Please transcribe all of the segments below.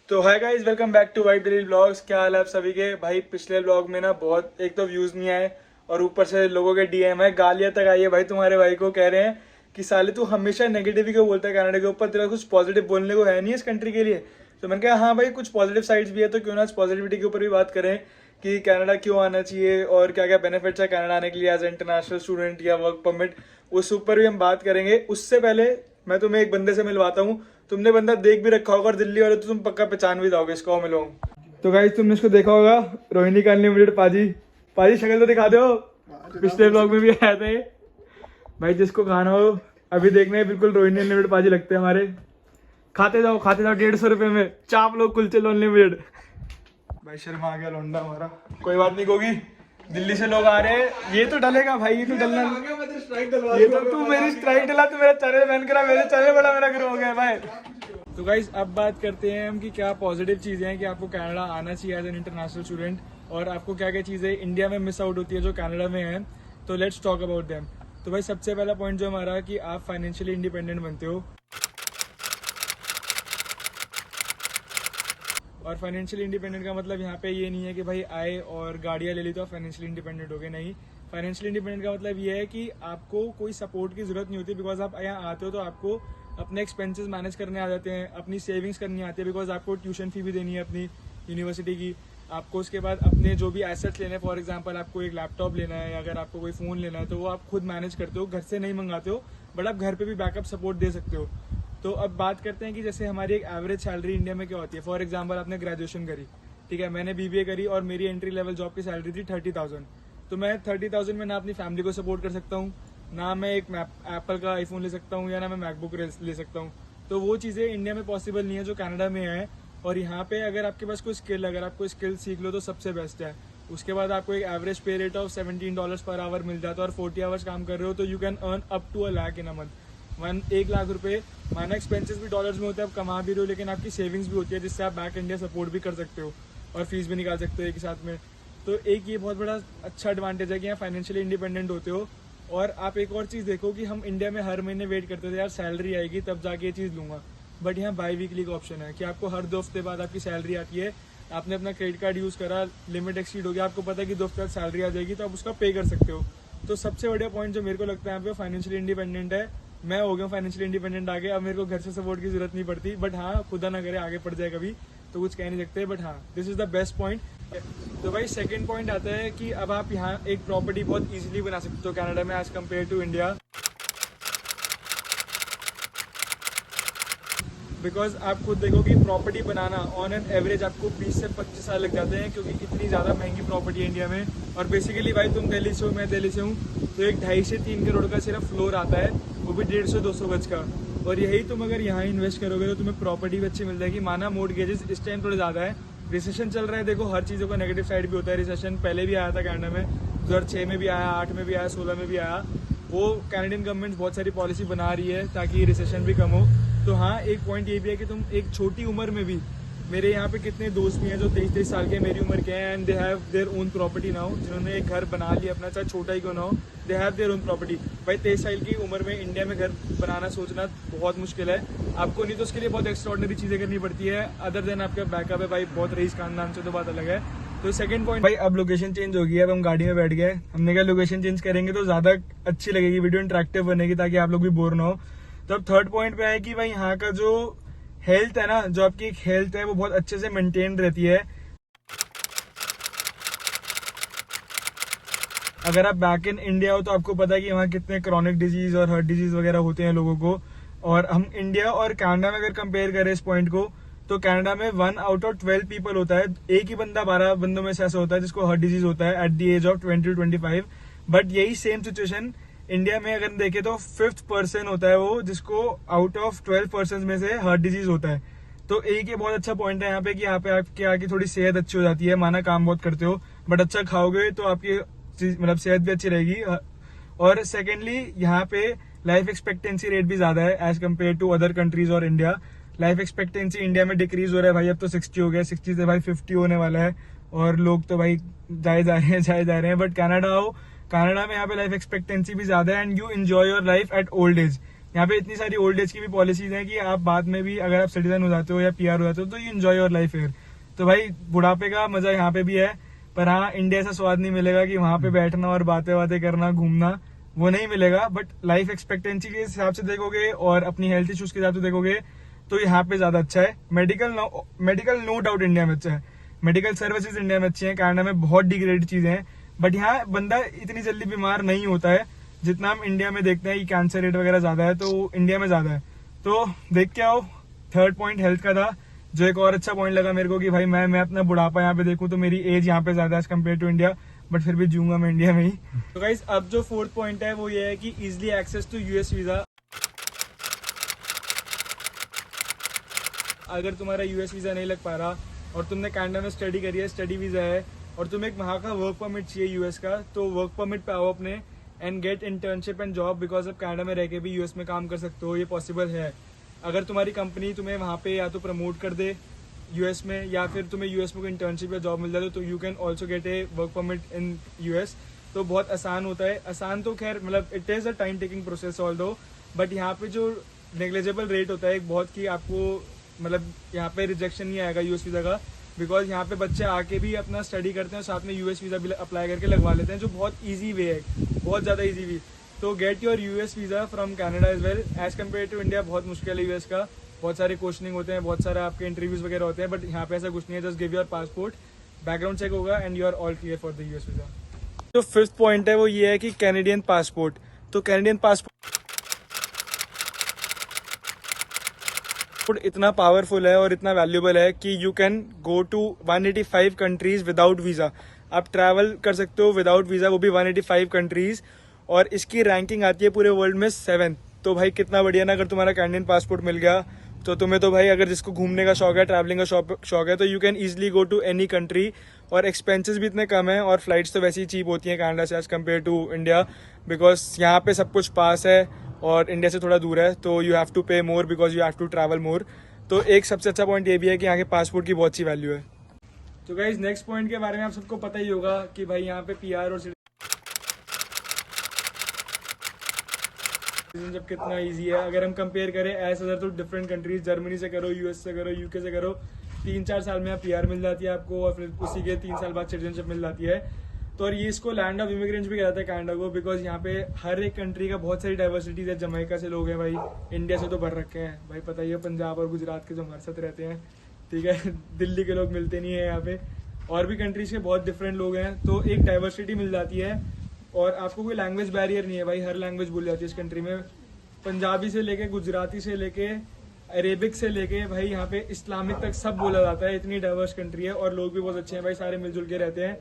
तो hi guys, welcome back to white daily blogs. क्या हाल है आप सभी के? भाई पिछले ब्लॉग में ना बहुत एक तो व्यूज नहीं आए और ऊपर से लोगों के डीएम है, गालियां तक आई है भाई तुम्हारे भाई को। कह रहे हैं कि साले तू हमेशा नेगेटिव ही क्यों बोलता है कनाडा के ऊपर, तेरा कुछ पॉजिटिव बोलने को है नहीं इस कंट्री के लिए। तो मैंने कहा हाँ भाई, कुछ पॉजिटिव साइड्स भी है तो क्यों ना पॉजिटिविटी के ऊपर भी बात करें कि कनाडा क्यों आना चाहिए और क्या क्या बेनिफिट्स है कनाडा आने के लिए एज इंटरनेशनल स्टूडेंट या वर्क परमिट, उस ऊपर भी हम बात करेंगे। उससे पहले मैं तुम्हें एक बंदे से मिलवाता हूँ। तुमने बंदा देख भी रखा होगा और दिल्ली वाले तो तुम पक्का पहचान भी जाओगे इसको। मिलो तो गाइस, तुमने इसको देखा होगा, रोहिणी का अनलिमिटेड पाजी। पाजी शक्ल तो दिखा दो, पिछले ब्लॉग में भी आए थे भाई। जिसको खाना हो अभी देखना है, बिल्कुल रोहिणी अनलिमिटेड पाजी लगते हैं हमारे। खाते जाओ 150 रुपए में चाप लो, कुलचे लो अनलिमिटेड। भाई शर्मा आ गया लौंडा हमारा। कोई बात नहीं गोगी, दिल्ली से लोग आ रहे हैं, ये तो डलेगा भाई, ये तो डलना। ये तो तू मेरी स्ट्राइक डला, तू मेरा चैनल बैन करा, मेरे चैनल बड़ा मेरा ग्रो हो गया भाई। तो गाइस अब बात करते हैं हम कि क्या पॉजिटिव चीजें हैं कि आपको कनाडा आना चाहिए एज एन इंटरनेशनल स्टूडेंट, और आपको क्या क्या चीजें इंडिया में मिस आउट होती है जो कनाडा में है। तो लेट्स टॉक अबाउट देम। तो भाई सबसे पहला पॉइंट जो हमारा कि आप फाइनेंशियली इंडिपेंडेंट बनते हो। और फाइनेंशियली इंडिपेंडेंट का मतलब यहाँ पे ये नहीं है कि भाई आए और गाड़ियाँ ले ली तो आप फाइनेंशियली इंडिपेंडेंट हो गए, नहीं। फाइनेंशियली इंडिपेंडेंट का मतलब ये है कि आपको कोई सपोर्ट की जरूरत नहीं होती, बिकॉज आप यहाँ आते हो तो आपको अपने एक्सपेंसेस मैनेज करने आ जाते हैं, अपनी सेविंग्स करनी आती है, बिकॉज आपको ट्यूशन फी भी देनी है अपनी यूनिवर्सिटी की। आपको उसके बाद अपने जो भी एसेट्स लेने हैं, फॉर एग्जाम्पल आपको एक लैपटॉप लेना है या अगर आपको कोई फ़ोन लेना है तो वो आप खुद मैनेज करते हो, घर से नहीं मंगाते हो, बट आप घर पे भी बैकअप सपोर्ट दे सकते हो। तो अब बात करते हैं कि जैसे हमारी एक एवरेज सैलरी इंडिया में क्या होती है। फॉर एग्जांपल आपने ग्रेजुएशन करी, ठीक है, मैंने बीबीए करी और मेरी एंट्री लेवल जॉब की सैलरी थी 30,000। तो मैं 30,000 में ना अपनी फैमिली को सपोर्ट कर सकता हूँ, ना मैं एक एप्पल का आईफोन ले सकता हूँ, या ना मैं मैकबुक ले सकता हूँ। तो वो चीज़ें इंडिया में पॉसिबल नहीं है जो कनाडा में है। और यहाँ पे अगर आपके पास कोई स्किल, अगर आप कोई स्किल सीख लो तो सबसे बेस्ट है। उसके बाद आपको एक एवरेज पे रेट ऑफ $17 पर आवर मिल जाता है और 40 आवर्स काम कर रहे हो तो you can earn up to $1 lakh in a month. 1 lakh रुपए माना एक्सपेंसेस भी डॉलर्स में होते हैं, आप कमा भी रहे हो, लेकिन आपकी सेविंग्स भी होती है जिससे आप बैक इंडिया सपोर्ट भी कर सकते हो और फीस भी निकाल सकते हो एक ही साथ में। तो एक ये बहुत बड़ा अच्छा एडवांटेज है कि यहाँ फाइनेंशियली इंडिपेंडेंट होते हो। और आप एक और चीज़ देखो कि हम इंडिया में हर महीने वेट करते थे यार सैलरी आएगी तब जाके ये चीज़ लूंगा, बट यहाँ बाई वीकली का ऑप्शन है कि आपको हर 2 हफ्ते बाद आपकी सैलरी आती है। आपने अपना क्रेडिट कार्ड यूज़ करा, लिमिट एक्सीड हो गया, आपको पता है कि 2 हफ्ते बाद सैलरी आ जाएगी तो आप उसका पे कर सकते हो। तो सबसे बढ़िया पॉइंट जो मेरे को लगता है यहाँ पे फाइनेंशियली इंडिपेंडेंट है। मैं हो गया फाइनेंशियली इंडिपेंडेंट आगे, अब मेरे को घर से सपोर्ट की जरूरत नहीं पड़ती, बट हाँ खुदा ना करे आगे पड़ जाए कभी तो कुछ कह नहीं सकते, बट हाँ this is the best point. तो भाई सेकंड पॉइंट आता है कि अब आप यहाँ एक प्रॉपर्टी बहुत इजीली बना सकते हो कनाडा में as compare to India, because आप खुद देखो कि प्रॉपर्टी बनाना ऑन एन एवरेज आपको 20 से 25 साल लग जाते हैं, क्योंकि इतनी ज़्यादा महंगी प्रॉपर्टी है इंडिया में। और बेसिकली भाई तुम दिल्ली से हो, मैं दिल्ली से हूँ, तो एक 2.5 से 3 करोड़ का सिर्फ फ्लोर आता है, वो भी 150-200 गज का। और यही तुम अगर यहाँ इन्वेस्ट करोगे तो तुम्हें प्रॉपर्टी भी अच्छी मिल जाएगी। माना मोर्टगेजेस इस टाइम थोड़े ज़्यादा है, रिसेशन चल रहा है, देखो हर चीज़ों का नेगेटिव साइड भी होता है। रिसेशन पहले भी आया था कनाडा में, 2006 में भी आया, 8 में भी आया, 16 में भी आया। वो कैनेडियन गवर्नमेंट बहुत सारी पॉलिसी बना रही है ताकि रिसेशन भी कम हो। तो हाँ एक पॉइंट ये भी है कि तुम एक छोटी उम्र में भी, मेरे यहाँ पे कितने दोस्त भी हैं जो 23 साल के मेरी उम्र के हैं, and they have their own property now, जिन्होंने एक घर बना लिया अपना, चाहे छोटा ही क्यों ना हो, they have their own property. भाई 23 साल की उम्र में इंडिया में घर बनाना सोचना बहुत मुश्किल है आपको, नहीं तो उसके लिए बहुत एक्स्ट्राऑर्डिनरी चीज़ें करनी पड़ती है, अदर देन आपका बैकअप है भाई बहुत रईस खानदान से, तो बात अलग है। तो सेकंड पॉइंट भाई, अब लोकेशन चेंज होगी, अब हम गाड़ी में बैठ गए, हमने कहा लोकेशन चेंज करेंगे तो ज्यादा अच्छी लगेगी वीडियो, इंटरेक्टिव बनेगी ताकि आप लोग भी बोर ना हो। तो अब थर्ड पॉइंट पे है कि भाई यहाँ का जो हेल्थ है ना, जो आपकी एक हेल्थ है वो बहुत अच्छे से मेंटेन रहती है। अगर आप बैक इन इंडिया हो तो आपको पता है कि वहाँ कितने क्रॉनिक डिजीज और हार्ट डिजीज वगैरह होते हैं लोगों को। और हम इंडिया और कनाडा में अगर कंपेयर करें इस पॉइंट को, तो कनाडा में 1 आउट ऑफ 12 पीपल होता है, एक ही बंदा 12 बंदों में से ऐसा होता है जिसको हार्ट डिजीज होता है at the age of 20 to 25। But यही सेम सिचुएशन इंडिया में अगर देखें तो 5th पर्सन होता है वो, जिसको आउट ऑफ 12 पर्सन में से हार्ट डिजीज होता है। तो एक ये बहुत अच्छा पॉइंट है यहाँ पे कि यहाँ पे आपके आगे थोड़ी सेहत अच्छी हो जाती है। माना काम बहुत करते हो बट अच्छा खाओगे तो आपकी मतलब सेहत भी अच्छी रहेगी। और सेकेंडली यहाँ पे लाइफ एक्सपेक्टेंसी रेट भी ज्यादा है as compare to other countries और इंडिया। लाइफ एक्सपेक्टेंसी इंडिया में डिक्रीज हो रहा है भाई, अब तो 60 हो गया, 60 से भाई 50 होने वाला है, और लोग तो भाई जाए जा रहे हैं। बट कनाडा आओ, कनाडा में यहाँ पे लाइफ एक्सपेक्टेंसी भी ज्यादा है and you enjoy your life at old age. यहाँ पे इतनी सारी ओल्ड एज की भी पॉलिसीज हैं कि आप बाद में भी अगर आप सिटीजन हो जाते हो या पीआर हो जाते हो तो you enjoy your life here. तो भाई बुढ़ापे का मजा यहाँ पे भी है, पर हाँ इंडिया ऐसा स्वाद नहीं मिलेगा कि वहां पे बैठना और बातें बातें करना घूमना, वो नहीं मिलेगा। बट लाइफ एक्सपेक्टेंसी के हिसाब से देखोगे और अपनी हेल्थ इश्यूज के हिसाब से देखोगे तो यहाँ पे ज्यादा अच्छा है। मेडिकल नो डाउट इंडिया में अच्छा है, मेडिकल सर्विसेज इंडिया में अच्छी है, कनाडा में बहुत डिग्रेडेड चीजें हैं, बट यहाँ बंदा इतनी जल्दी बीमार नहीं होता है जितना हम इंडिया में देखते हैं कि कैंसर रेट वगैरह ज्यादा है, तो इंडिया में ज्यादा है। तो देख के आओ। थर्ड पॉइंट हेल्थ का था, जो एक और अच्छा पॉइंट लगा मेरे को कि भाई मैं अपना बुढ़ापा यहाँ पे देखूं तो मेरी एज यहाँ पे ज्यादा है as compare to India, but फिर भी जीऊंगा मैं इंडिया में ही। तो गाइस अब जो फोर्थ पॉइंट है वो ये है कि easily access to US visa. अगर तुम्हारा यूएस वीजा नहीं लग पा रहा और तुमने कनाडा में स्टडी करी है, स्टडी वीजा है और तुम्हें एक वहाँ का वर्क परमिट चाहिए यूएस का, तो वर्क परमिट पे आओ अपने and gate internship and job, because अब कनाडा में रह के भी यूएस में काम कर सकते हो, ये पॉसिबल है। अगर तुम्हारी कंपनी तुम्हें वहाँ पे या तो प्रमोट कर दे यूएस में या फिर तुम्हें यूएस में कोई इंटर्नशिप या जॉब मिल जाए तो you can also get A work permit in US. तो बहुत आसान होता है, आसान तो खैर मतलब it is a time taking process all दो, बट यहाँ पे जो नेग्लेजेबल रेट होता है एक बहुत की आपको मतलब यहाँ पे रिजेक्शन नहीं आएगा यूएस वीजा का, बिकॉज यहाँ पे बच्चे आके भी अपना स्टडी करते हैं साथ में यूएस वीजा भी अप्लाई करके लगवा लेते हैं, जो बहुत ईजी वे है, बहुत ज्यादा ईजी वे। तो get your US visa from Canada as well. As compare to India बहुत मुश्किल है यूएस का, बहुत सारे क्वेश्चनिंग होते हैं, बहुत सारे आपके इंटरव्यूज वगैरह होते हैं, बट यहाँ पे ऐसा कुछ नहीं है। Just give your passport, background check होगा and you are all clear for the US visa. जो फिफ्थ पॉइंट है वो ये है कि कैनेडियन पासपोर्ट। तो कैनेडियन पासपोर्ट इतना पावरफुल है और इतना वैल्यूएबल है कि you can go to 185 countries without visa. आप ट्रैवल कर सकते हो विदाउट वीजा, वो भी 185 कंट्रीज, और इसकी रैंकिंग आती है पूरे वर्ल्ड में 7th। तो भाई कितना बढ़िया ना, अगर तुम्हारा कैनेडियन पासपोर्ट मिल गया तो तुम्हें तो भाई अगर जिसको घूमने का शौक है, ट्रैवलिंग का शौक है, तो you can easily go to any country. और एक्सपेंसेस भी इतने कम है और फ्लाइट्स तो वैसे ही चीप होती हैं कनाडा से as compare to India, because यहाँ पे सब कुछ पास है और इंडिया से थोड़ा दूर है, तो you have to pay more because you have to travel more. तो एक सबसे अच्छा पॉइंट ये भी है कि यहाँ के पासपोर्ट की बहुत सी वैल्यू है। तो गाइज नेक्स्ट पॉइंट के बारे में आप सबको पता ही होगा कि भाई यहाँ पे पीआर और सिटीजनशिप कितना इजी है। अगर हम कंपेयर करें एज अदर तो डिफरेंट कंट्रीज, जर्मनी से करो, यूएस से करो, यूके से करो, 3-4 साल में आप पीआर मिल जाती है आपको और फिर उसी के 3 साल बाद सिटीजनशिप मिल जाती है। तो और ये इसको लैंड ऑफ इमिग्रेंट्स भी कहते हैं कनाडा को, बिकॉज यहाँ पे हर एक कंट्री का बहुत सारी डाइवर्सिटीज है। जमैका से लोग हैं भाई, इंडिया से तो भर रखे हैं भाई, पता ही है पंजाब और गुजरात के जो हमारे साथ रहते हैं, ठीक है। दिल्ली के लोग मिलते नहीं है यहाँ पे, और भी कंट्रीज के बहुत डिफरेंट लोग हैं, तो एक डाइवर्सिटी मिल जाती है और आपको कोई लैंग्वेज बैरियर नहीं है भाई, हर लैंग्वेज बोली जाती है इस कंट्री में। पंजाबी से लेके गुजराती से लेके अरेबिक से लेके भाई यहाँ पे इस्लामिक तक सब बोला जाता है। इतनी डाइवर्स कंट्री है और लोग भी बहुत अच्छे हैं भाई, सारे मिलजुल के रहते हैं।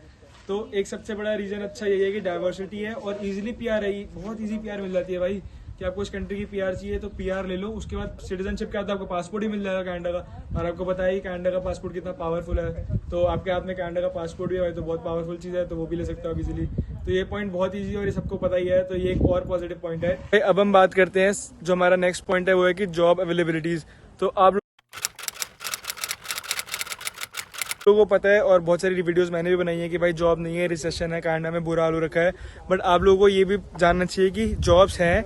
तो एक सबसे बड़ा रीजन अच्छा यही है कि डाइवर्सिटी है और इजीली पीआर है, बहुत इजी पीआर मिल जाती है भाई, कि आपको इस कंट्री की पीआर चाहिए तो पीआर ले लो, उसके बाद सिटीजनशिप के बाद आपको पासपोर्ट ही मिल जाएगा कनाडा का। और आपको पता है कनाडा का पासपोर्ट कितना पावरफुल है, तो आपके हाथ में कनाडा का पासपोर्ट भी है भाई, तो बहुत पावरफुल चीज है, तो वो भी ले सकते हो आप इजीली। तो ये पॉइंट बहुत ईजी है और ये सबको पता ही है, तो ये एक और पॉजिटिव पॉइंट है। अब हम बात करते हैं, जो हमारा नेक्स्ट पॉइंट है वो है कि जॉब अवेलेबिलिटीज। तो आप लोगों को पता है और बहुत सारी वीडियोस मैंने भी बनाई है कि भाई जॉब नहीं है, रिसेशन है, कनाडा में बुरा हाल हो रखा है, बट आप लोगों को ये भी जानना चाहिए कि जॉब्स हैं,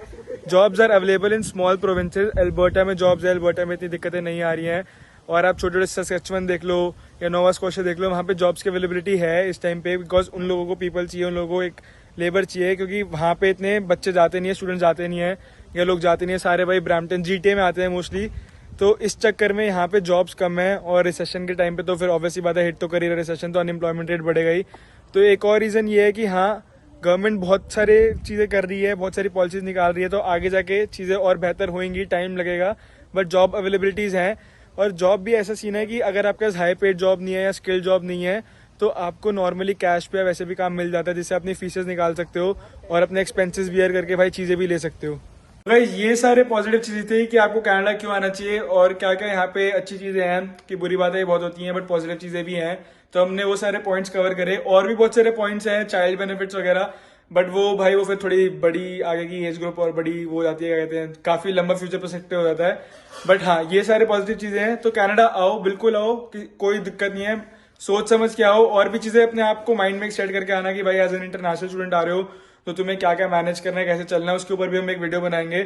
jobs are available in small provinces. Alberta में जॉब्स है, एल्बर्टा में इतनी दिक्कतें नहीं आ रही हैं, और आप छोटे छोटे सस्केचुअन देख लो या नोवा स्कॉशिया देख लो, वहाँ पे जॉब्स की अवेलेबिलिटी है इस टाइम पे, बिकॉज उन लोगों को पीपल चाहिए, उन लोगों को एक लेबर चाहिए, क्योंकि वहाँ पे इतने बच्चे जाते नहीं है, स्टूडेंट जाते नहीं है या लोग जाते नहीं है, सारे भाई ब्रैम्पटन जीटीए में आते हैं मोस्टली। तो इस चक्कर में यहाँ पे जॉब्स कम है और रिसेशन के टाइम पे तो फिर ऑब्वियसली बात है, हिट तो करी रहा रिसेशन, तो अनएम्प्लॉयमेंट रेट बढ़ेगा ही। तो एक और रीजन ये है कि हाँ गवर्नमेंट बहुत सारे चीजें कर रही है, बहुत सारी पॉलिसीज निकाल रही है, तो आगे जाके चीजें और बेहतर होंगी, टाइम लगेगा, बट जॉब अवेलेबिलिटीज हैं। और जॉब भी ऐसा सीन है कि अगर आपके पास हाई पेड जॉब नहीं है या स्किल जॉब नहीं है तो आपको नॉर्मली कैश पे वैसे भी काम मिल जाता है, जिससे अपनी फीसेस निकाल सकते हो और अपने एक्सपेंसेस बियर करके भाई चीजें भी ले सकते हो। भाई ये सारे पॉजिटिव चीजें थी कि आपको कनाडा क्यों आना चाहिए और क्या क्या यहाँ पे अच्छी चीजें हैं, कि बुरी बातें बहुत होती हैं बट पॉजिटिव चीजें भी हैं। तो हमने वो सारे पॉइंट्स कवर करे, और भी बहुत सारे पॉइंट्स हैं, चाइल्ड बेनिफिट्स वगैरह, बट वो भाई वो फिर थोड़ी बड़ी आगे की एज ग्रुप और बड़ी वो हो जाती है, क्या कहते हैं, काफी लंबा फ्यूचर पर्सपेक्टिव हो जाता है। बट हाँ ये सारे पॉजिटिव चीजें हैं, तो कनाडा आओ, बिल्कुल आओ, कोई दिक्कत नहीं है, सोच समझ के आओ, और भी चीजें अपने आप को माइंड में सेट करके आना कि भाई एज एन इंटरनेशनल स्टूडेंट आ रहे हो तो तुम्हें क्या क्या मैनेज करना है, कैसे चलना है, उसके ऊपर भी हम एक वीडियो बनाएंगे।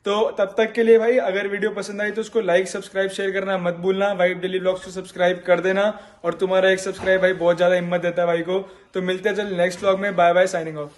तो तब तक के लिए भाई अगर वीडियो पसंद आई तो उसको लाइक सब्सक्राइब शेयर करना मत भूलना। वाइब डेली ब्लॉग्स को सब्सक्राइब कर देना और तुम्हारा एक सब्सक्राइब भाई बहुत ज्यादा हिम्मत देता है भाई को। तो मिलते हैं चल नेक्स्ट ब्लॉग में। Bye bye, signing of.